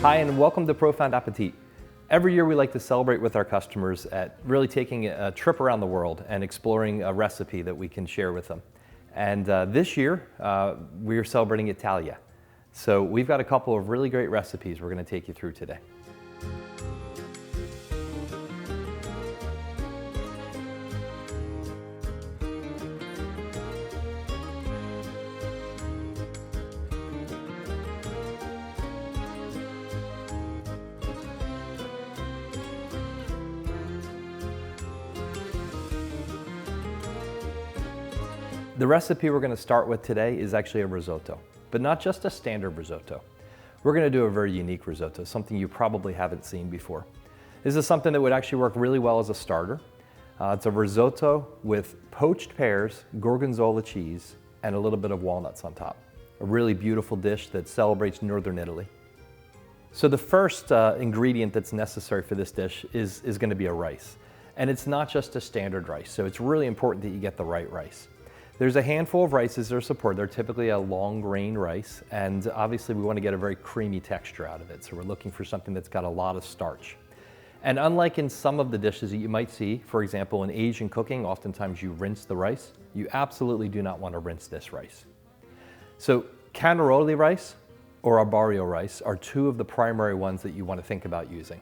Hi, and welcome to Profound Appétit. Every year we like to celebrate with our customers at really taking a trip around the world and exploring a recipe that we can share with them. And this year, we are celebrating Italia. So we've got a couple of really great recipes we're going to take you through today. The recipe we're going to start with today is actually a risotto, but not just a standard risotto. We're going to do a very unique risotto, something you probably haven't seen before. This is something that would actually work really well as a starter. It's a risotto with poached pears, gorgonzola cheese, and a little bit of walnuts on top. A really beautiful dish that celebrates northern Italy. So the first ingredient that's necessary for this dish is going to be a rice. And it's not just a standard rice, so it's really important that you get the right rice. There's a handful of rices that are supported. They're typically a long grain rice, and obviously we want to get a very creamy texture out of it. So we're looking for something that's got a lot of starch. And unlike in some of the dishes that you might see, for example, in Asian cooking, oftentimes you rinse the rice. You absolutely do not want to rinse this rice. So cannaroli rice or arborio rice are two of the primary ones that you want to think about using.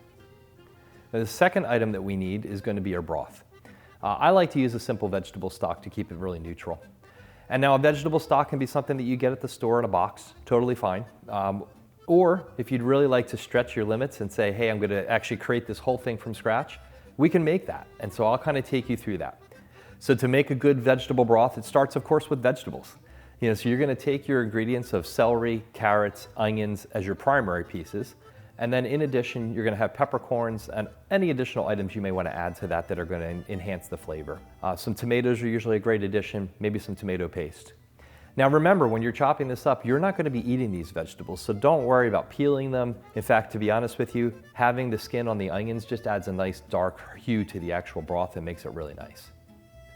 Now, the second item that we need is going to be our broth. I like to use a simple vegetable stock to keep it really neutral. And now a vegetable stock can be something that you get at the store in a box, totally fine. Or if you'd really like to stretch your limits and say, hey, I'm going to actually create this whole thing from scratch, we can make that. And so I'll kind of take you through that. So to make a good vegetable broth, it starts, of course, with vegetables. So you're going to take your ingredients of celery, carrots, onions as your primary pieces. And then in addition, you're going to have peppercorns and any additional items you may want to add to that that are going to enhance the flavor. Some tomatoes are usually a great addition, maybe some tomato paste. Now remember, when you're chopping this up, you're not going to be eating these vegetables, so don't worry about peeling them. In fact, to be honest with you, having the skin on the onions just adds a nice dark hue to the actual broth and makes it really nice.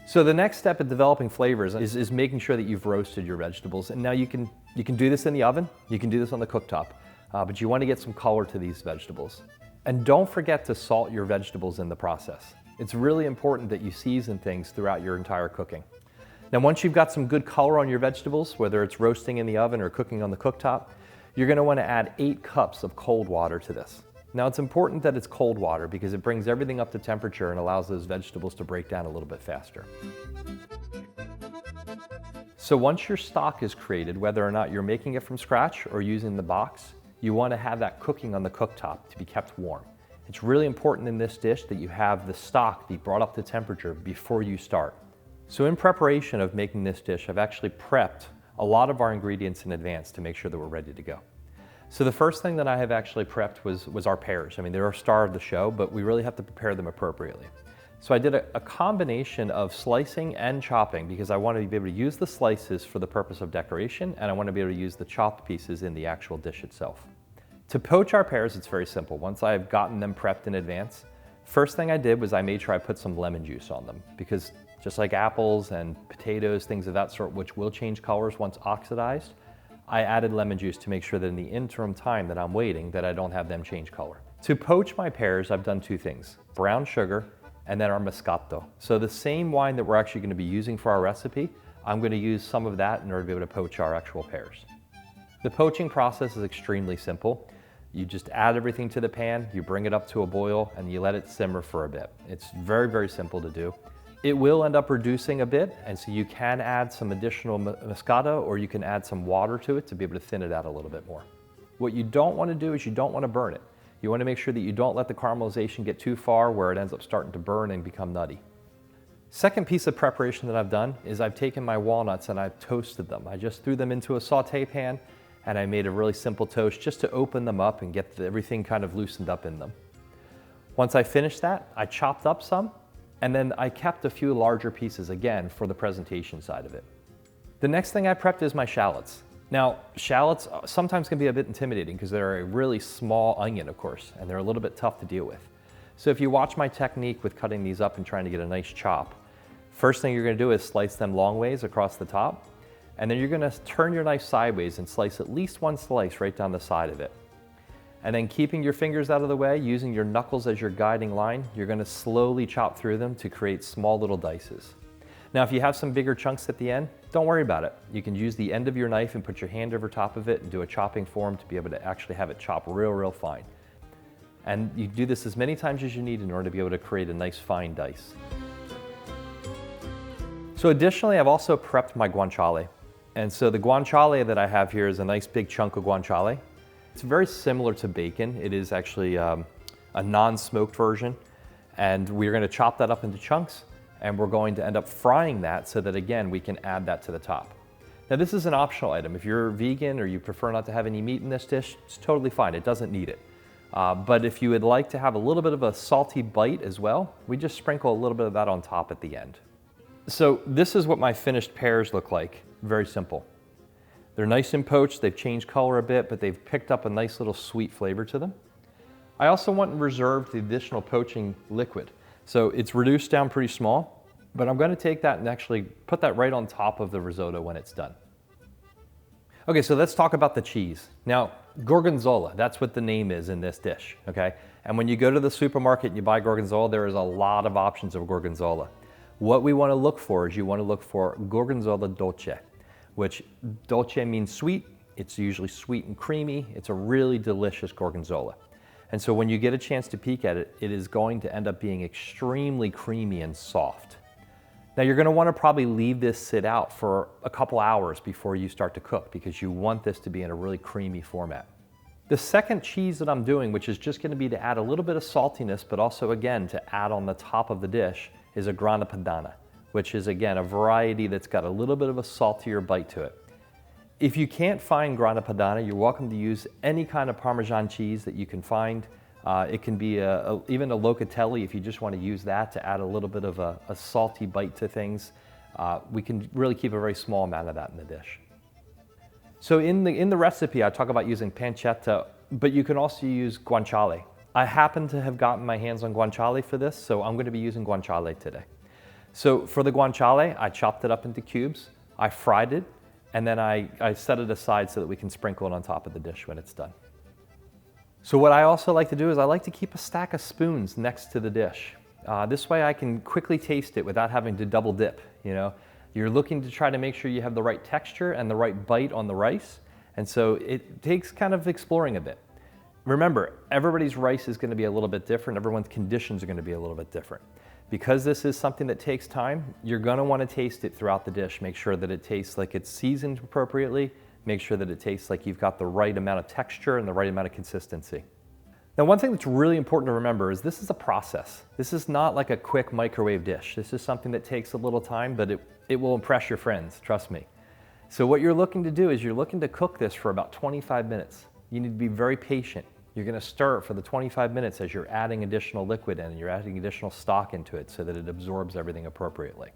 So the next step in developing flavors is making sure that you've roasted your vegetables. And now you can do this in the oven, you can do this on the cooktop. But you want to get some color to these vegetables. And don't forget to salt your vegetables in the process. It's really important that you season things throughout your entire cooking. Now, once you've got some good color on your vegetables, whether it's roasting in the oven or cooking on the cooktop, you're going to want to add 8 cups of cold water to this. Now, it's important that it's cold water because it brings everything up to temperature and allows those vegetables to break down a little bit faster. So once your stock is created, whether or not you're making it from scratch or using the box, you want to have that cooking on the cooktop to be kept warm. It's really important in this dish that you have the stock be brought up to temperature before you start. So in preparation of making this dish, I've actually prepped a lot of our ingredients in advance to make sure that we're ready to go. So the first thing that I have actually prepped was our pears. I mean, they're a star of the show, but we really have to prepare them appropriately. So I did a combination of slicing and chopping because I wanted to be able to use the slices for the purpose of decoration, and I want to be able to use the chopped pieces in the actual dish itself. To poach our pears, it's very simple. Once I've gotten them prepped in advance, first thing I did was I made sure I put some lemon juice on them because just like apples and potatoes, things of that sort, which will change colors once oxidized, I added lemon juice to make sure that in the interim time that I'm waiting, that I don't have them change color. To poach my pears, I've done 2 things, brown sugar and then our Moscato. So the same wine that we're actually going to be using for our recipe, I'm going to use some of that in order to be able to poach our actual pears. The poaching process is extremely simple. You just add everything to the pan, you bring it up to a boil, and you let it simmer for a bit. It's very, very simple to do. It will end up reducing a bit, and so you can add some additional Moscato or you can add some water to it to be able to thin it out a little bit more. What you don't want to do is you don't want to burn it. You want to make sure that you don't let the caramelization get too far where it ends up starting to burn and become nutty. Second piece of preparation that I've done is I've taken my walnuts and I've toasted them. I just threw them into a saute pan and I made a really simple toast just to open them up and get everything kind of loosened up in them. Once I finished that, I chopped up some and then I kept a few larger pieces again for the presentation side of it. The next thing I prepped is my shallots. Now, shallots sometimes can be a bit intimidating because they're a really small onion, of course, and they're a little bit tough to deal with. So if you watch my technique with cutting these up and trying to get a nice chop, first thing you're going to do is slice them long ways across the top, and then you're going to turn your knife sideways and slice at least one slice right down the side of it. And then keeping your fingers out of the way, using your knuckles as your guiding line, you're gonna slowly chop through them to create small little dices. Now, if you have some bigger chunks at the end, don't worry about it. You can use the end of your knife and put your hand over top of it and do a chopping form to be able to actually have it chop real fine. And you do this as many times as you need in order to be able to create a nice fine dice. So additionally, I've also prepped my guanciale. And so the guanciale that I have here is a nice big chunk of guanciale. It's very similar to bacon. It is actually a non-smoked version. And we're gonna chop that up into chunks, and we're going to end up frying that so that, again, we can add that to the top. Now, this is an optional item. If you're vegan or you prefer not to have any meat in this dish, it's totally fine. It doesn't need it. But if you would like to have a little bit of a salty bite as well, we just sprinkle a little bit of that on top at the end. So this is what my finished pears look like. Very simple. They're nice and poached. They've changed color a bit, but they've picked up a nice little sweet flavor to them. I also went and reserved the additional poaching liquid. So it's reduced down pretty small, but I'm going to take that and actually put that right on top of the risotto when it's done. Okay, so let's talk about the cheese. Now, gorgonzola, that's what the name is in this dish, okay? And when you go to the supermarket and you buy gorgonzola, there is a lot of options of gorgonzola. What we want to look for is you want to look for gorgonzola dolce, which dolce means sweet. It's usually sweet and creamy. It's a really delicious gorgonzola. And so when you get a chance to peek at it, it is going to end up being extremely creamy and soft. Now you're gonna wanna probably leave this sit out for a couple hours before you start to cook because you want this to be in a really creamy format. The second cheese that I'm doing, which is just gonna be to add a little bit of saltiness, but also again to add on the top of the dish, is a grana padano, which is again a variety that's got a little bit of a saltier bite to it. If you can't find grana padano, you're welcome to use any kind of Parmesan cheese that you can find. It can be even a locatelli if you just want to use that to add a little bit of a salty bite to things. We can really keep a very small amount of that in the dish. So in the recipe, I talk about using pancetta, but you can also use guanciale. I happen to have gotten my hands on guanciale for this, so I'm going to be using guanciale today. So for the guanciale, I chopped it up into cubes, I fried it, and then I set it aside so that we can sprinkle it on top of the dish when it's done. So what I also like to do is I like to keep a stack of spoons next to the dish. This way I can quickly taste it without having to double dip, you know. You're looking to try to make sure you have the right texture and the right bite on the rice, and so it takes kind of exploring a bit. Remember, everybody's rice is going to be a little bit different, everyone's conditions are going to be a little bit different. Because this is something that takes time, you're going to want to taste it throughout the dish. Make sure that it tastes like it's seasoned appropriately. Make sure that it tastes like you've got the right amount of texture and the right amount of consistency. Now, one thing that's really important to remember is this is a process. This is not like a quick microwave dish. This is something that takes a little time, but it will impress your friends, trust me. So what you're looking to do is you're looking to cook this for about 25 minutes. You need to be very patient. You're going to stir it for the 25 minutes as you're adding additional liquid in and you're adding additional stock into it so that it absorbs everything appropriately.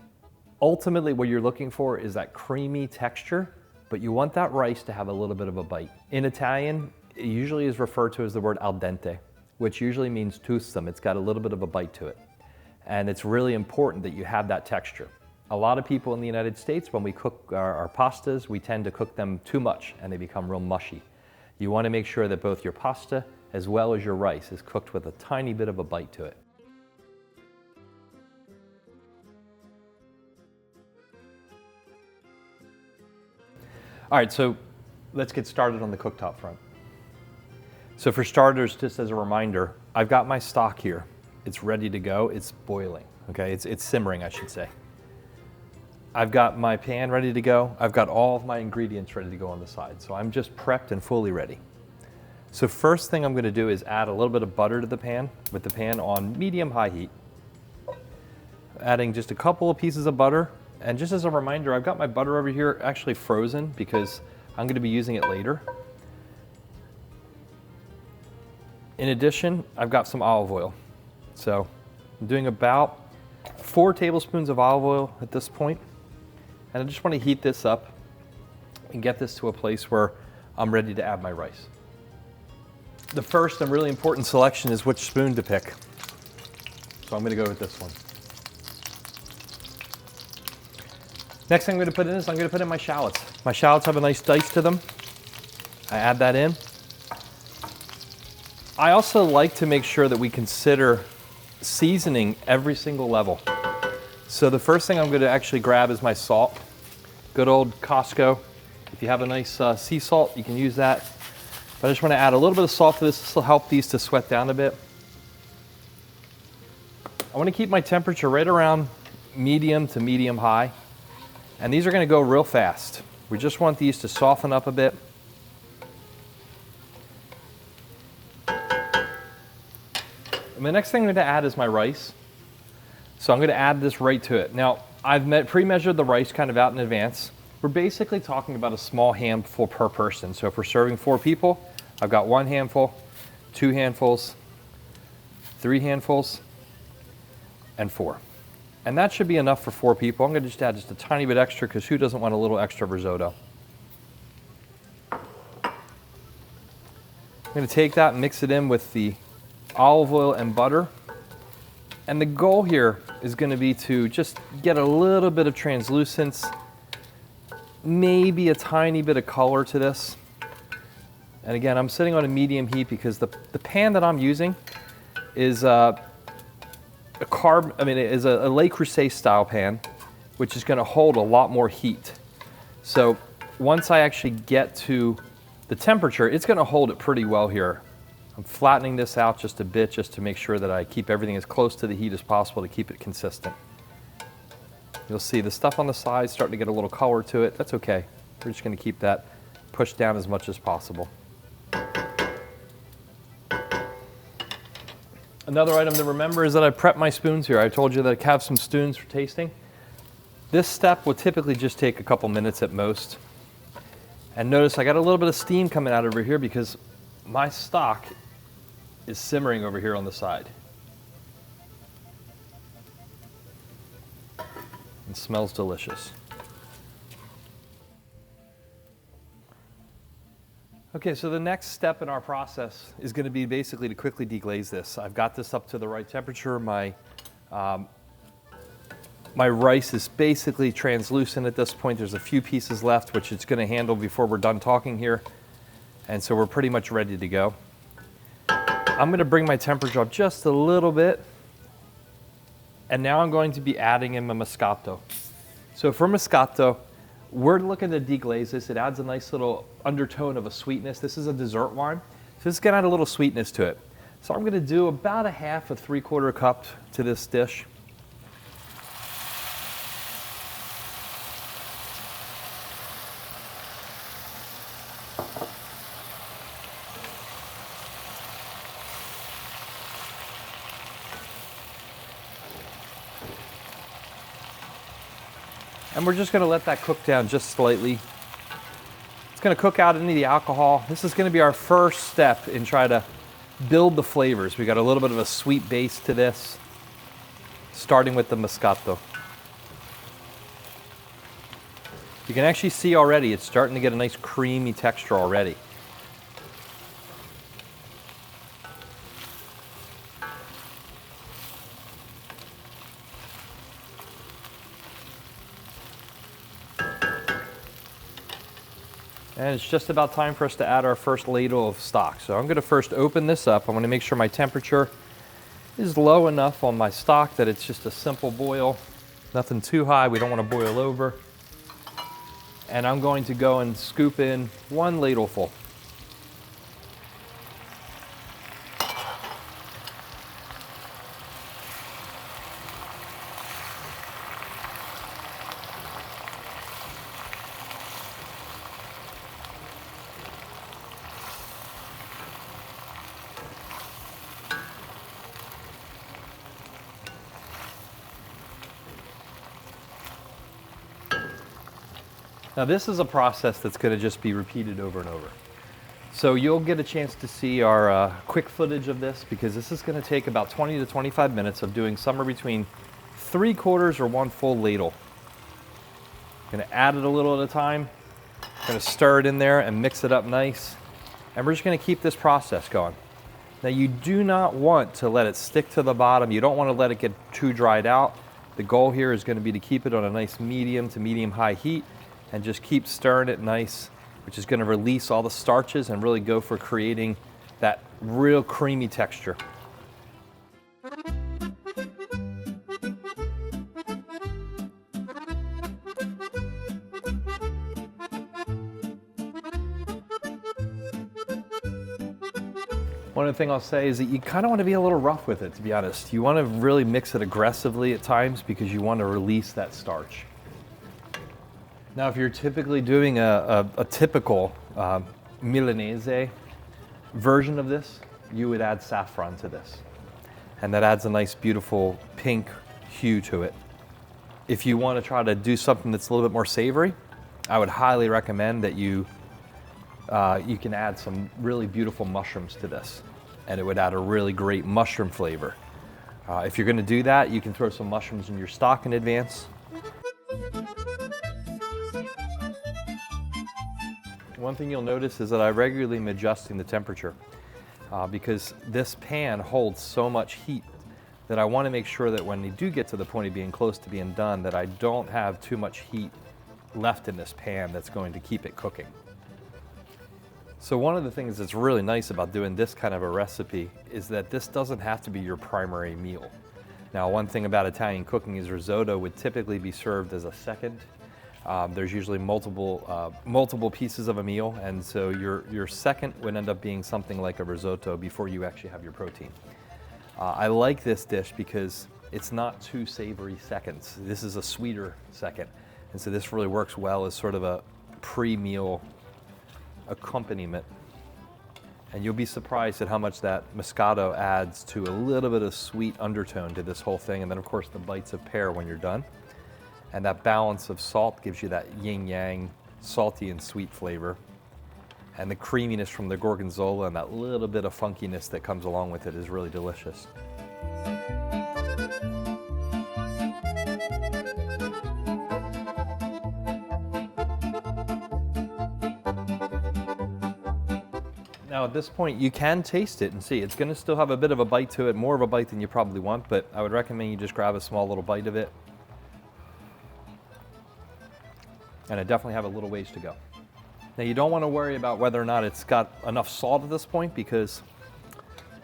Ultimately, what you're looking for is that creamy texture, but you want that rice to have a little bit of a bite. In Italian, it usually is referred to as the word al dente, which usually means toothsome. It's got a little bit of a bite to it. And it's really important that you have that texture. A lot of people in the United States, when we cook our pastas, we tend to cook them too much and they become real mushy. You want to make sure that both your pasta as well as your rice is cooked with a tiny bit of a bite to it. All right, so let's get started on the cooktop front. So for starters, just as a reminder, I've got my stock here. It's ready to go. It's boiling, okay? It's simmering, I should say. I've got my pan ready to go. I've got all of my ingredients ready to go on the side. So I'm just prepped and fully ready. So first thing I'm going to do is add a little bit of butter to the pan with the pan on medium-high heat. Adding just a couple of pieces of butter. And just as a reminder, I've got my butter over here actually frozen because I'm going to be using it later. In addition, I've got some olive oil. So I'm doing about 4 tablespoons of olive oil at this point. And I just want to heat this up and get this to a place where I'm ready to add my rice. The first and really important selection is which spoon to pick. So I'm going to go with this one. Next thing I'm going to put in is I'm going to put in my shallots. My shallots have a nice dice to them. I add that in. I also like to make sure that we consider seasoning every single level. So the first thing I'm going to actually grab is my salt. Good old Costco. If you have a nice sea salt, you can use that. But I just want to add a little bit of salt to this. This will help these to sweat down a bit. I want to keep my temperature right around medium to medium high. And these are going to go real fast. We just want these to soften up a bit. And the next thing I'm going to add is my rice. So I'm going to add this right to it. Now, I've pre-measured the rice kind of out in advance. We're basically talking about a small handful per person. So if we're serving 4 people, I've got 1 handful, 2 handfuls, 3 handfuls, and 4. And that should be enough for 4 people. I'm going to just add just a tiny bit extra because who doesn't want a little extra risotto? I'm going to take that and mix it in with the olive oil and butter. And the goal here is going to be to just get a little bit of translucence, maybe a tiny bit of color to this. And again, I'm sitting on a medium heat because the pan that I'm using is a Le Creuset style pan, which is going to hold a lot more heat. So once I actually get to the temperature, it's going to hold it pretty well here. I'm flattening this out just a bit just to make sure that I keep everything as close to the heat as possible to keep it consistent. You'll see the stuff on the sides starting to get a little color to it. That's okay. We're just going to keep that pushed down as much as possible. Another item to remember is that I prep my spoons here. I told you that I have some spoons for tasting. This step will typically just take a couple minutes at most. And notice I got a little bit of steam coming out over here because my stock is simmering over here on the side. It smells delicious. Okay, so the next step in our process is going to be basically to quickly deglaze this. I've got this up to the right temperature. My rice is basically translucent at this point. There's a few pieces left, which it's going to handle before we're done talking here. And so we're pretty much ready to go. I'm going to bring my temperature up just a little bit. And now I'm going to be adding in my Moscato. So for Moscato, we're looking to deglaze this. It adds a nice little undertone of a sweetness. This is a dessert wine, so it's going to add a little sweetness to it. So I'm going to do about a half, a 3/4 cup to this dish. And we're just going to let that cook down just slightly. It's going to cook out any of the alcohol. This is going to be our first step in trying to build the flavors. We got a little bit of a sweet base to this, starting with the Moscato. You can actually see already it's starting to get a nice creamy texture already. And it's just about time for us to add our first ladle of stock. So I'm going to first open this up. I want to make sure my temperature is low enough on my stock that it's just a simple boil. Nothing too high. We don't want to boil over. And I'm going to go and scoop in 1 ladleful. Now this is a process that's going to just be repeated over and over. So you'll get a chance to see our quick footage of this because this is going to take about 20 to 25 minutes of doing somewhere between 3/4 or 1 full ladle. I'm going to add it a little at a time. I'm going to stir it in there and mix it up nice. And we're just going to keep this process going. Now you do not want to let it stick to the bottom. You don't want to let it get too dried out. The goal here is going to be to keep it on a nice medium to medium high heat and just keep stirring it nice, which is going to release all the starches and really go for creating that real creamy texture. One other thing I'll say is that you kind of want to be a little rough with it, to be honest. You want to really mix it aggressively at times because you want to release that starch. Now, if you're typically doing a typical Milanese version of this, you would add saffron to this. And that adds a nice, beautiful pink hue to it. If you want to try to do something that's a little bit more savory, I would highly recommend that you can add some really beautiful mushrooms to this, and it would add a really great mushroom flavor. If you're going to do that, you can throw some mushrooms in your stock in advance. One thing you'll notice is that I regularly am adjusting the temperature because this pan holds so much heat that I want to make sure that when you do get to the point of being close to being done, that I don't have too much heat left in this pan that's going to keep it cooking. So one of the things that's really nice about doing this kind of a recipe is that this doesn't have to be your primary meal. Now, one thing about Italian cooking is risotto would typically be served as a second. There's usually multiple pieces of a meal, and so your second would end up being something like a risotto before you actually have your protein. I like this dish because it's not two savory seconds. This is a sweeter second, and so this really works well as sort of a pre-meal accompaniment. And you'll be surprised at how much that Moscato adds to a little bit of sweet undertone to this whole thing, and then of course the bites of pear when you're done. And that balance of salt gives you that yin-yang, salty and sweet flavor. And the creaminess from the gorgonzola and that little bit of funkiness that comes along with it is really delicious. Now at this point you can taste it and see it's going to still have a bit of a bite to it, more of a bite than you probably want, but I would recommend you just grab a small little bite of it. And I definitely have a little ways to go. Now you don't want to worry about whether or not it's got enough salt at this point because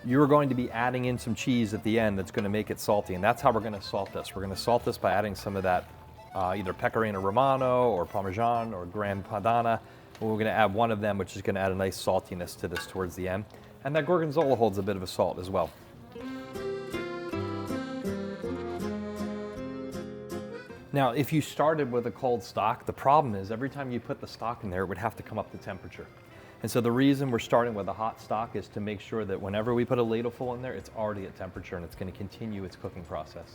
you're going to be adding in some cheese at the end that's going to make it salty, and that's how we're going to salt this. We're going to salt this by adding some of that either Pecorino Romano or Parmesan or Gran Padano. We're going to add one of them, which is going to add a nice saltiness to this towards the end. And that gorgonzola holds a bit of a salt as well. Now, if you started with a cold stock, the problem is every time you put the stock in there, it would have to come up to temperature. And so the reason we're starting with a hot stock is to make sure that whenever we put a ladleful in there, it's already at temperature and it's going to continue its cooking process.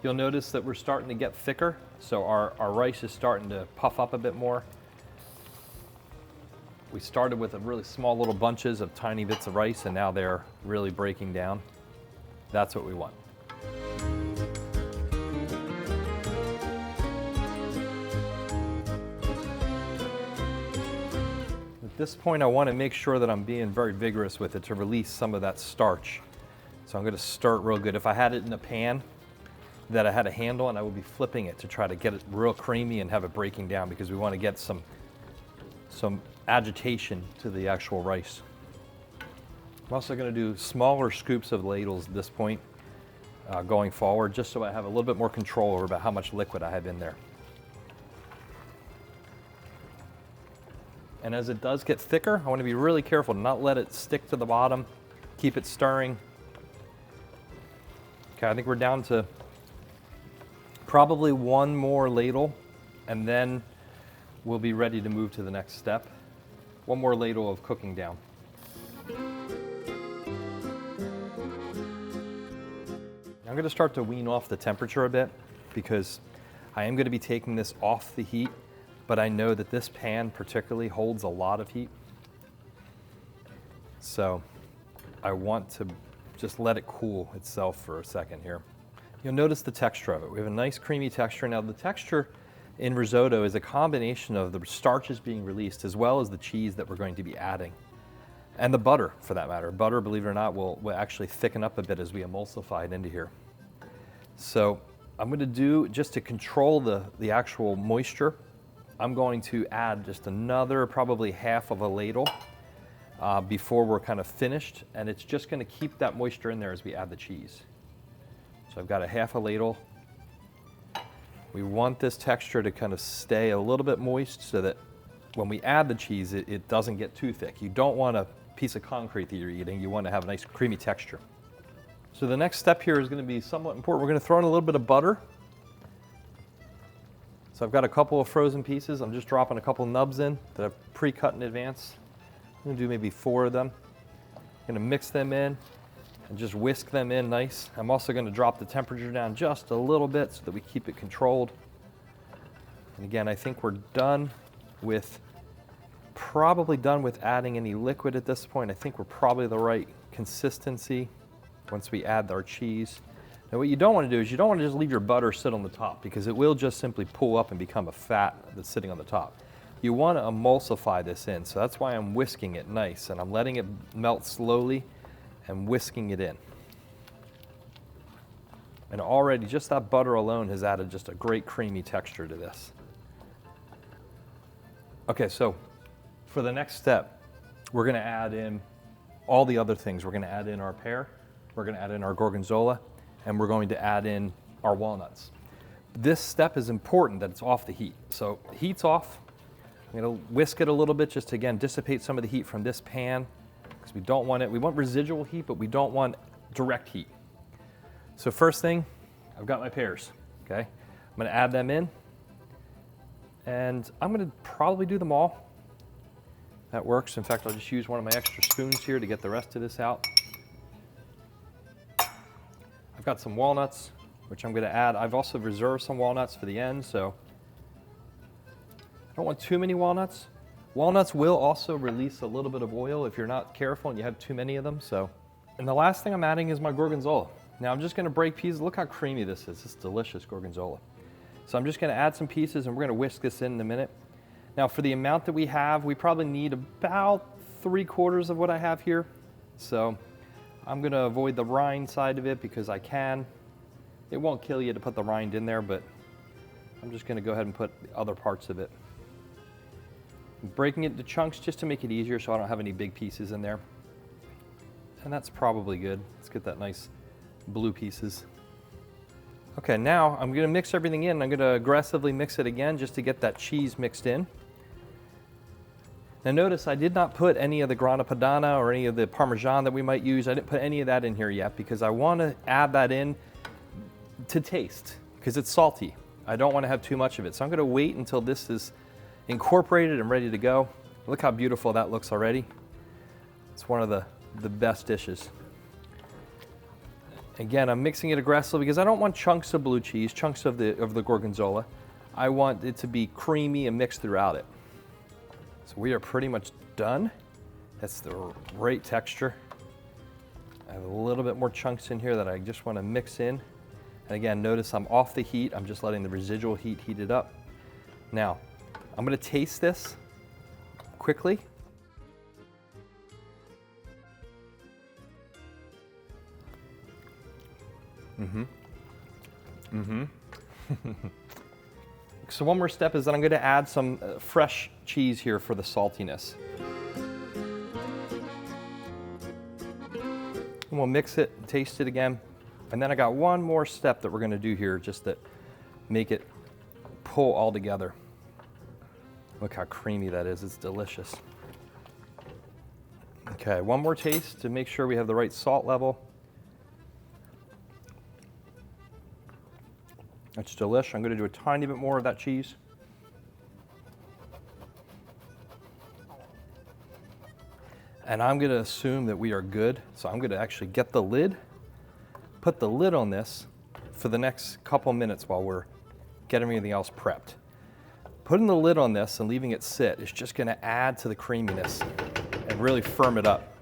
You'll notice that we're starting to get thicker, so our rice is starting to puff up a bit more. We started with a really small little bunches of tiny bits of rice, and now they're really breaking down. That's what we want. At this point, I want to make sure that I'm being very vigorous with it to release some of that starch. So I'm going to stir it real good. If I had it in a pan that I had a handle on, I would be flipping it to try to get it real creamy and have it breaking down because we want to get some agitation to the actual rice. I'm also going to do smaller scoops of ladles at this point going forward, just so I have a little bit more control over about how much liquid I have in there. And as it does get thicker, I want to be really careful to not let it stick to the bottom. Keep it stirring. Okay, I think we're down to probably one more ladle, and then we'll be ready to move to the next step. One more ladle of cooking down. I'm going to start to wean off the temperature a bit because I am going to be taking this off the heat, but I know that this pan particularly holds a lot of heat. So I want to just let it cool itself for a second here. You'll notice the texture of it. We have a nice creamy texture. Now the texture in risotto is a combination of the starches being released as well as the cheese that we're going to be adding. And the butter, for that matter. Butter, believe it or not, will actually thicken up a bit as we emulsify it into here. So I'm gonna do, just to control the actual moisture, I'm going to add just another probably half of a ladle before we're kind of finished, and it's just gonna keep that moisture in there as we add the cheese. So I've got a half a ladle. We want this texture to kind of stay a little bit moist so that when we add the cheese, it doesn't get too thick. You don't want a piece of concrete that you're eating. You want to have a nice creamy texture. So the next step here is going to be somewhat important. We're going to throw in a little bit of butter. So I've got a couple of frozen pieces. I'm just dropping a couple nubs in that I've pre-cut in advance. I'm going to do maybe 4 of them. I'm going to mix them in and just whisk them in nice. I'm also going to drop the temperature down just a little bit so that we keep it controlled. And again, I think we're probably done with adding any liquid at this point. I think we're probably the right consistency once we add our cheese. Now what you don't want to do is you don't want to just leave your butter sit on the top, because it will just simply pull up and become a fat that's sitting on the top. You want to emulsify this in, so that's why I'm whisking it nice, and I'm letting it melt slowly and whisking it in. And already just that butter alone has added just a great creamy texture to this. Okay, so for the next step, we're going to add in all the other things. We're going to add in our pear, we're going to add in our gorgonzola, and we're going to add in our walnuts. This step is important that it's off the heat. So heat's off. I'm going to whisk it a little bit just to, again, dissipate some of the heat from this pan, because we don't want it. We want residual heat, but we don't want direct heat. So first thing, I've got my pears, okay? I'm going to add them in, and I'm going to probably do them all. That works. In fact, I'll just use one of my extra spoons here to get the rest of this out. I've got some walnuts, which I'm going to add. I've also reserved some walnuts for the end, so I don't want too many walnuts. Walnuts will also release a little bit of oil if you're not careful and you have too many of them. So, and the last thing I'm adding is my gorgonzola. Now I'm just going to break pieces. Look how creamy this is. This is delicious gorgonzola. So I'm just going to add some pieces, and we're going to whisk this in a minute. Now for the amount that we have, we probably need about 3/4 of what I have here. So I'm going to avoid the rind side of it because I can. It won't kill you to put the rind in there, but I'm just going to go ahead and put the other parts of it. I'm breaking it into chunks just to make it easier so I don't have any big pieces in there. And that's probably good. Let's get that nice blue pieces. Okay, now I'm going to mix everything in. I'm going to aggressively mix it again just to get that cheese mixed in. Now notice I did not put any of the grana padano or any of the Parmesan that we might use. I didn't put any of that in here yet because I want to add that in to taste because it's salty. I don't want to have too much of it. So I'm going to wait until this is incorporated and ready to go. Look how beautiful that looks already. It's one of the best dishes. Again, I'm mixing it aggressively because I don't want chunks of blue cheese, chunks of the gorgonzola. I want it to be creamy and mixed throughout it. So we are pretty much done. That's the right texture. I have a little bit more chunks in here that I just want to mix in. And again, notice I'm off the heat. I'm just letting the residual heat heat it up. Now, I'm going to taste this quickly. So one more step is that I'm going to add some fresh cheese here for the saltiness. And we'll mix it, taste it again. And then I got one more step that we're going to do here just to make it pull all together. Look how creamy that is. It's delicious. Okay, one more taste to make sure we have the right salt level. That's delish. I'm going to do a tiny bit more of that cheese. And I'm going to assume that we are good. So I'm going to actually get the lid, put the lid on this for the next couple minutes while we're getting everything else prepped. Putting the lid on this and leaving it sit is just going to add to the creaminess and really firm it up.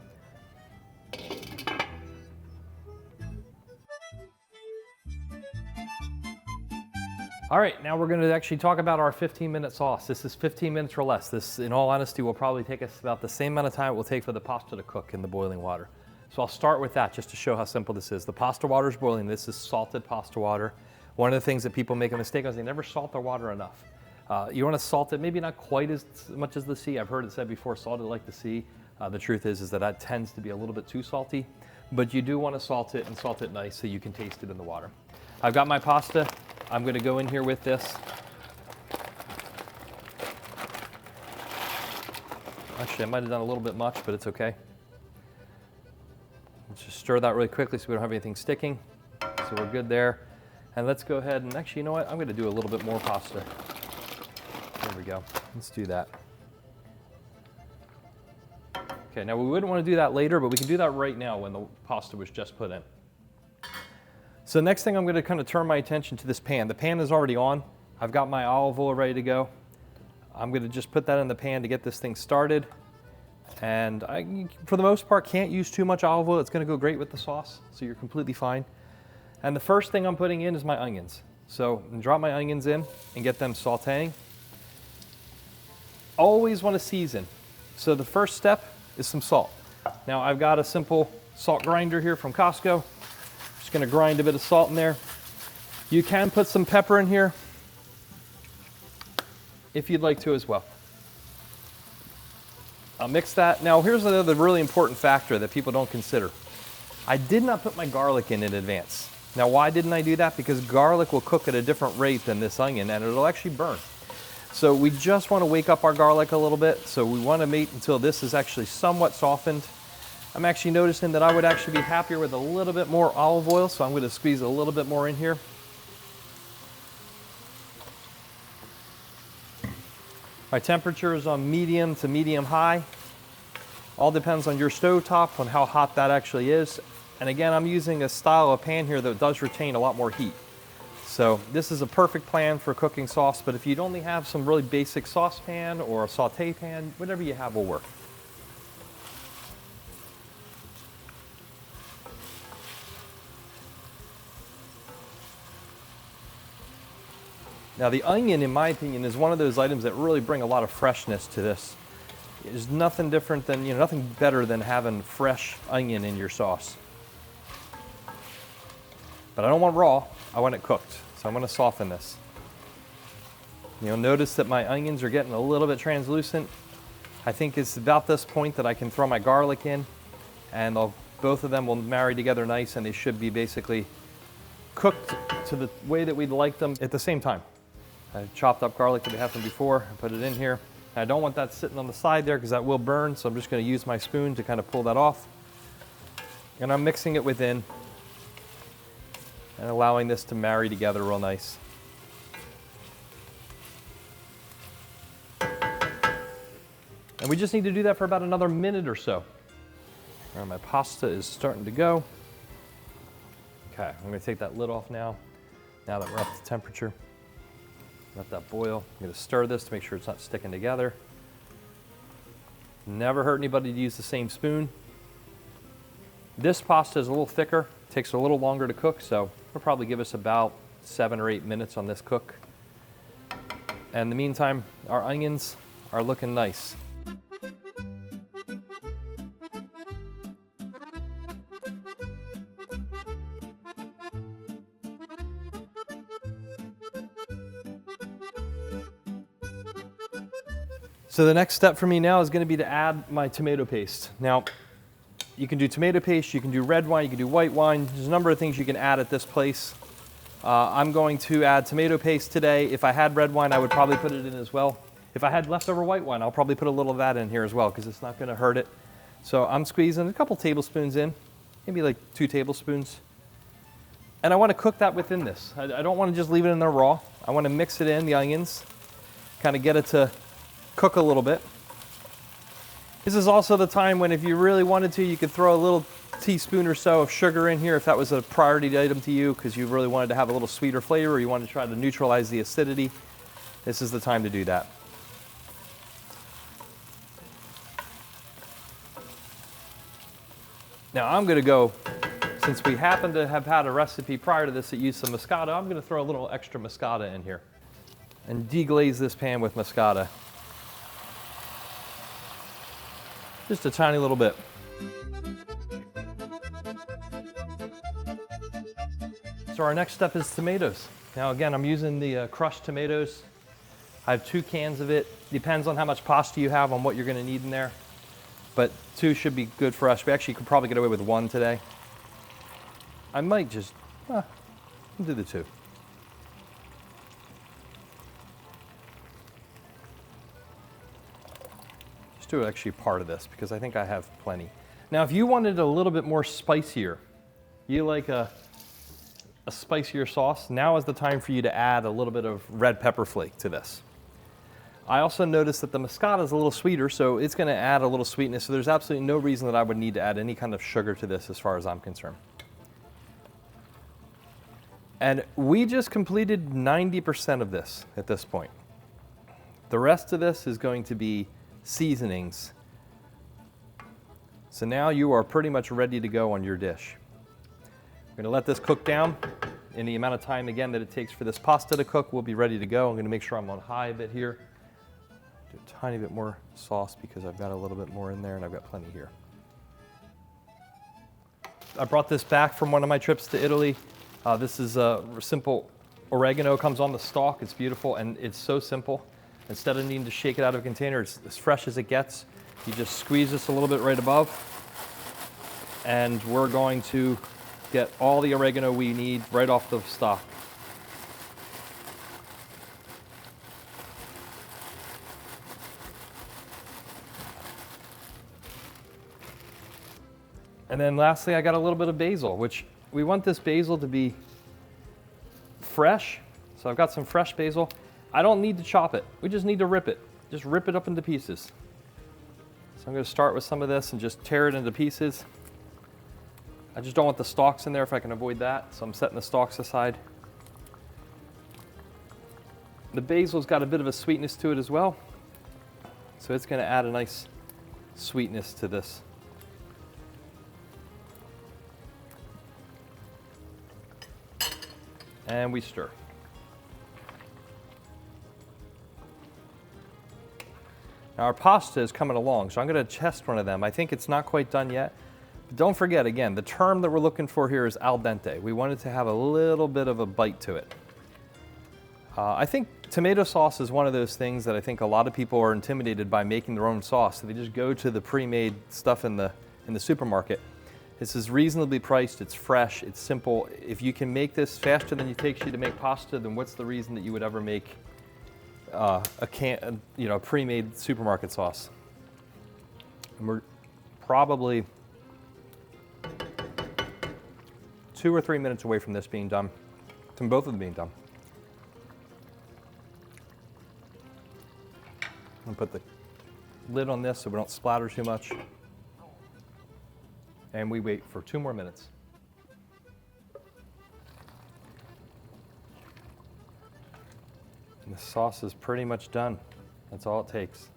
All right, now we're going to actually talk about our 15-minute sauce. This is 15 minutes or less. This, in all honesty, will probably take us about the same amount of time it will take for the pasta to cook in the boiling water. So I'll start with that just to show how simple this is. The pasta water is boiling. This is salted pasta water. One of the things that people make a mistake on is they never salt their water enough. You want to salt it, maybe not quite as much as the sea. I've heard it said before, salt it like the sea. The truth is that tends to be a little bit too salty, but you do want to salt it and salt it nice so you can taste it in the water. I've got my pasta. I'm going to go in here with this. Actually, I might have done a little bit much, but it's okay. Let's just stir that really quickly so we don't have anything sticking. So we're good there. And let's go ahead and actually, you know what? I'm going to do a little bit more pasta. There we go. Let's do that. Okay, now we wouldn't want to do that later, but we can do that right now when the pasta was just put in. So next thing, I'm going to kind of turn my attention to this pan. The pan is already on. I've got my olive oil ready to go. I'm going to just put that in the pan to get this thing started. And I, for the most part, can't use too much olive oil. It's going to go great with the sauce, so you're completely fine. And the first thing I'm putting in is my onions. So I'm gonna drop my onions in and get them sauteing. Always want to season. So the first step is some salt. Now I've got a simple salt grinder here from Costco. Just going to grind a bit of salt in there. You can put some pepper in here if you'd like to as well. I'll mix that. Now here's another really important factor that people don't consider. I did not put my garlic in advance. Now why didn't I do that? Because garlic will cook at a different rate than this onion and it'll actually burn. So we just want to wake up our garlic a little bit. So we want to wait until this is actually somewhat softened. I'm actually noticing that I would actually be happier with a little bit more olive oil, so I'm going to squeeze a little bit more in here. My temperature is on medium to medium high. All depends on your stove top, on how hot that actually is. And again, I'm using a style of pan here that does retain a lot more heat. So this is a perfect plan for cooking sauce, but if you'd only have some really basic saucepan or a saute pan, whatever you have will work. Now the onion, in my opinion, is one of those items that really bring a lot of freshness to this. There's nothing different than, nothing better than having fresh onion in your sauce. But I don't want raw, I want it cooked. So I'm going to soften this. You'll notice that my onions are getting a little bit translucent. I think it's about this point that I can throw my garlic in, and both of them will marry together nice, and they should be basically cooked to the way that we'd like them at the same time. I chopped up garlic that we had from before and put it in here. I don't want that sitting on the side there because that will burn, so I'm just going to use my spoon to kind of pull that off. And I'm mixing it within and allowing this to marry together real nice. And we just need to do that for about another minute or so. All right, my pasta is starting to go. Okay, I'm going to take that lid off now that we're up to temperature. Let that boil. I'm going to stir this to make sure it's not sticking together. Never hurt anybody to use the same spoon. This pasta is a little thicker, takes a little longer to cook, so it'll probably give us about 7 or 8 minutes on this cook. And in the meantime, our onions are looking nice. So the next step for me now is going to be to add my tomato paste. Now, you can do tomato paste, you can do red wine, you can do white wine. There's a number of things you can add at this place. I'm going to add tomato paste today. If I had red wine, I would probably put it in as well. If I had leftover white wine, I'll probably put a little of that in here as well because it's not going to hurt it. So I'm squeezing a couple tablespoons in, maybe like 2 tablespoons. And I want to cook that within this. I don't want to just leave it in there raw. I want to mix it in, the onions, kind of get it to cook a little bit. This is also the time when if you really wanted to, you could throw a little teaspoon or so of sugar in here if that was a priority item to you because you really wanted to have a little sweeter flavor or you wanted to try to neutralize the acidity. This is the time to do that. Now I'm going to go, since we happen to have had a recipe prior to this that used some moscata, I'm going to throw a little extra moscata in here and deglaze this pan with moscata. Just a tiny little bit. So our next step is tomatoes. Now again, I'm using the crushed tomatoes. I have 2 cans of it. Depends on how much pasta you have, on what you're gonna need in there. But 2 should be good for us. We actually could probably get away with 1 today. I might just, I'll do the 2. Just do actually part of this because I think I have plenty. Now, if you wanted a little bit more spicier, you like a spicier sauce, now is the time for you to add a little bit of red pepper flake to this. I also noticed that the Moscato is a little sweeter, so it's gonna add a little sweetness, so there's absolutely no reason that I would need to add any kind of sugar to this as far as I'm concerned. And we just completed 90% of this at this point. The rest of this is going to be seasonings. So now you are pretty much ready to go on your dish. I'm gonna let this cook down. In the amount of time, again, that it takes for this pasta to cook, we'll be ready to go. I'm gonna make sure I'm on high a bit here. Do a tiny bit more sauce because I've got a little bit more in there and I've got plenty here. I brought this back from one of my trips to Italy. This is a simple oregano, comes on the stalk. It's beautiful and it's so simple. Instead of needing to shake it out of a container, it's as fresh as it gets. You just squeeze this a little bit right above and we're going to get all the oregano we need right off the stalk. And then lastly, I got a little bit of basil, which we want this basil to be fresh. So I've got some fresh basil. I don't need to chop it. We just need to rip it. Just rip it up into pieces. So I'm gonna start with some of this and just tear it into pieces. I just don't want the stalks in there if I can avoid that, so I'm setting the stalks aside. The basil's got a bit of a sweetness to it as well, so it's gonna add a nice sweetness to this. And we stir. Now our pasta is coming along, so I'm gonna test one of them. I think it's not quite done yet. Don't forget, again, the term that we're looking for here is al dente. We want it to have a little bit of a bite to it. I think tomato sauce is one of those things that I think a lot of people are intimidated by making their own sauce. So they just go to the pre-made stuff in the supermarket. This is reasonably priced, it's fresh, it's simple. If you can make this faster than it takes you to make pasta, then what's the reason that you would ever make a pre-made supermarket sauce? And we're probably 2 or 3 minutes away from this being done, from both of them being done. I'm gonna put the lid on this so we don't splatter too much. And we wait for 2 more minutes. And the sauce is pretty much done. That's all it takes.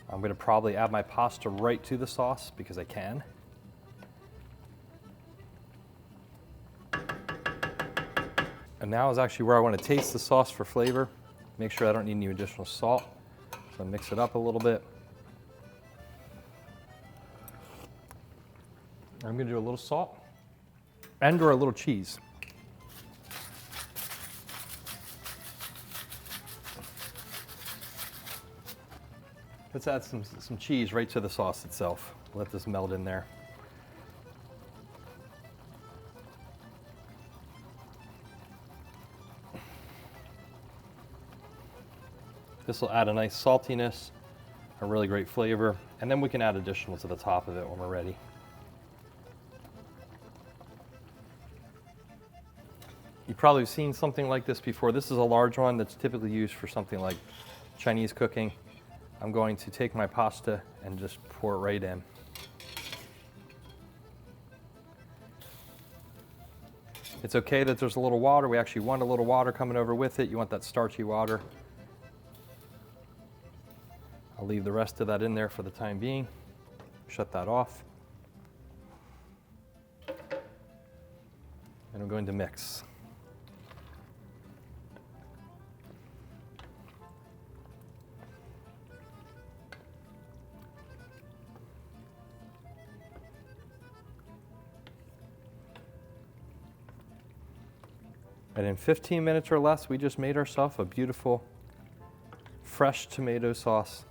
I'm gonna probably add my pasta right to the sauce because I can. And now is actually where I want to taste the sauce for flavor. Make sure I don't need any additional salt. So mix it up a little bit. I'm going to do a little salt and or a little cheese. Let's add some cheese right to the sauce itself. Let this melt in there. This will add a nice saltiness, a really great flavor, and then we can add additional to the top of it when we're ready. You've probably seen something like this before. This is a large one that's typically used for something like Chinese cooking. I'm going to take my pasta and just pour it right in. It's okay that there's a little water. We actually want a little water coming over with it. You want that starchy water. I'll leave the rest of that in there for the time being. Shut that off. And I'm going to mix. And in 15 minutes or less, we just made ourselves a beautiful fresh tomato sauce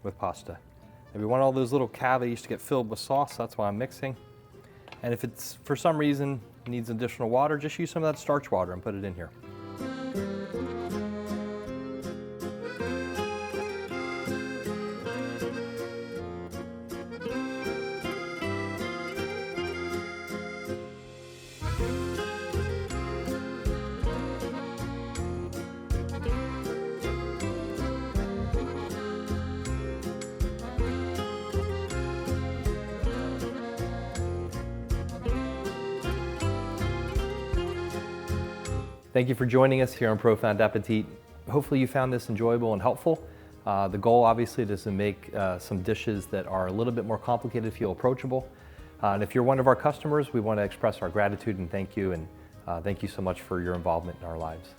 with pasta. And we want all those little cavities to get filled with sauce, that's why I'm mixing. And if it's, for some reason, needs additional water, just use some of that starch water and put it in here. Thank you for joining us here on Profound Appétit. Hopefully you found this enjoyable and helpful. The goal obviously is to make some dishes that are a little bit more complicated feel approachable. And if you're one of our customers, we want to express our gratitude and thank you so much for your involvement in our lives.